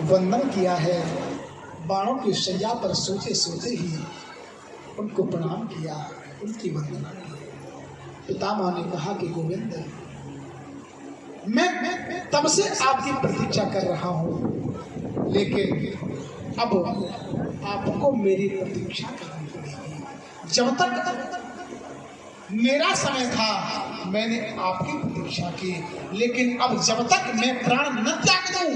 वंदन किया है। बाणों की शैया पर सोते सोते ही उनको प्रणाम किया, उनकी वंदना की। पितामह ने कहा कि गोविंद, मैं तब से आपकी प्रतीक्षा कर रहा हूँ, लेकिन अब आपको मेरी प्रतीक्षा करनी पड़ेगी। जब तक मेरा समय था मैंने आपकी प्रतीक्षा की, लेकिन अब जब तक मैं प्राण न त्याग दूं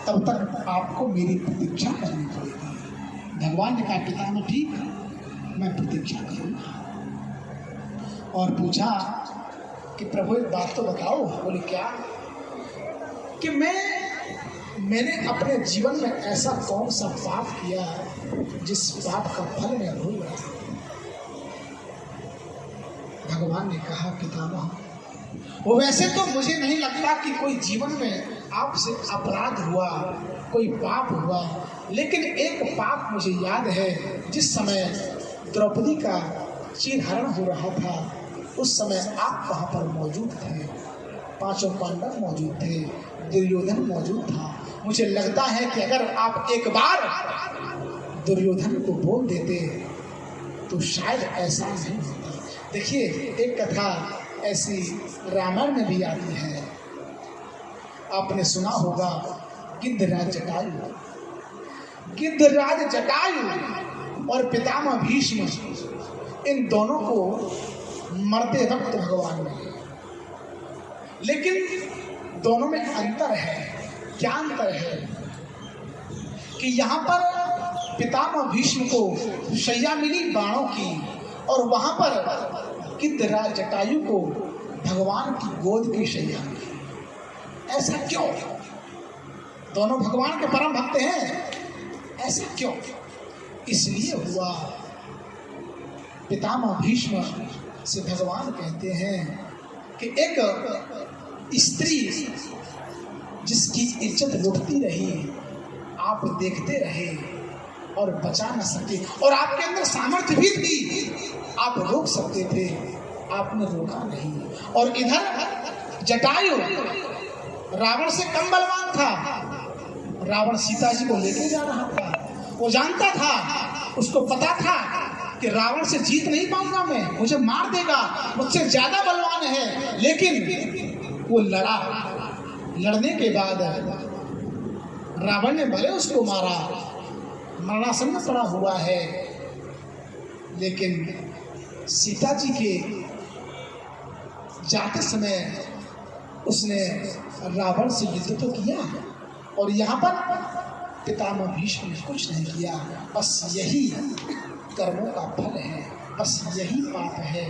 तब तक आपको मेरी प्रतीक्षा करनी पड़ेगी। भगवान ने कहा पितामह ठीक, मैं प्रतीक्षा करूंगा। और पूछा कि प्रभु एक बात तो बताओ। बोले क्या? कि मैंने अपने जीवन में ऐसा कौन सा पाप किया जिस पाप का फल मैं भोग रहा हूं। भगवान ने कहा पितामह, वो वैसे तो मुझे नहीं लगता कि कोई जीवन में आपसे अपराध हुआ, कोई पाप हुआ, लेकिन एक पाप मुझे याद है। जिस समय द्रौपदी का चीरहरण हो रहा था उस समय आप वहाँ पर मौजूद थे, पांचों पांडव मौजूद थे, दुर्योधन मौजूद था। मुझे लगता है कि अगर आप एक बार दुर्योधन को बोल देते तो शायद ऐसा नहीं होता। देखिए एक कथा ऐसी रामायण में भी आती है, आपने सुना होगा गिद्धराज जटायु। गिद्धराज जटायु और पितामह भीष्म, इन दोनों को मरते वक्त भगवान ने, लेकिन दोनों में अंतर है। क्या अंतर है? कि यहाँ पर पितामह भीष्म को शैया मिली बाणों की, और वहां पर गिद्धराज जटायु को भगवान की गोद की शैया मिली। ऐसा क्यों? दोनों भगवान के परम भक्त हैं, ऐसा क्यों? इसलिए हुआ पितामह भीष्म से भगवान कहते हैं कि एक स्त्री जिसकी इज्जत लुटती रही, आप देखते रहे और बचा न सके, और आपके अंदर सामर्थ्य भी थी, आप रोक सकते थे, आपने रोका नहीं। और इधर जटायु रावण से कम बलवान था। रावण सीता जी को लेके जा रहा था, वो जानता था, उसको पता था कि रावण से जीत नहीं पाऊंगा मैं, मुझे मार देगा, मुझसे ज्यादा बलवान है। लेकिन वो लड़ा, लड़ने के बाद रावण ने भले उसको मारा, मरणासन में पड़ा हुआ है, लेकिन सीता जी के जाते समय उसने रावण से युद्ध तो किया, और यहाँ पर पितामह भीष्म ने कुछ नहीं किया। बस यही कर्मों का फल है, बस यही पाप है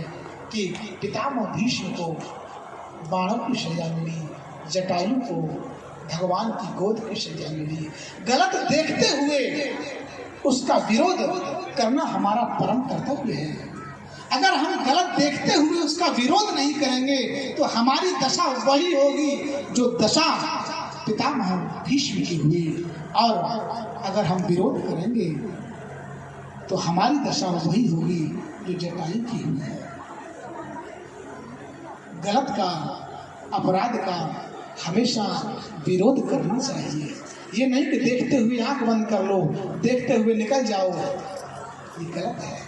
कि पितामह भीष्म को बाणों की सजा मिली, जटायु को भगवान की गोद की सजा मिली। गलत देखते हुए उसका विरोध करना हमारा परम कर्तव्य है। अगर हम गलत देखते हुए उसका विरोध नहीं करेंगे तो हमारी दशा वही होगी जो दशा पितामह भीष्म की हुई, और अगर हम विरोध करेंगे तो हमारी दशा वही होगी जो जटायु की हुई है। गलत का, अपराध का हमेशा विरोध करना चाहिए। ये नहीं कि देखते हुए आंख बंद कर लो, देखते हुए निकल जाओ, ये गलत है।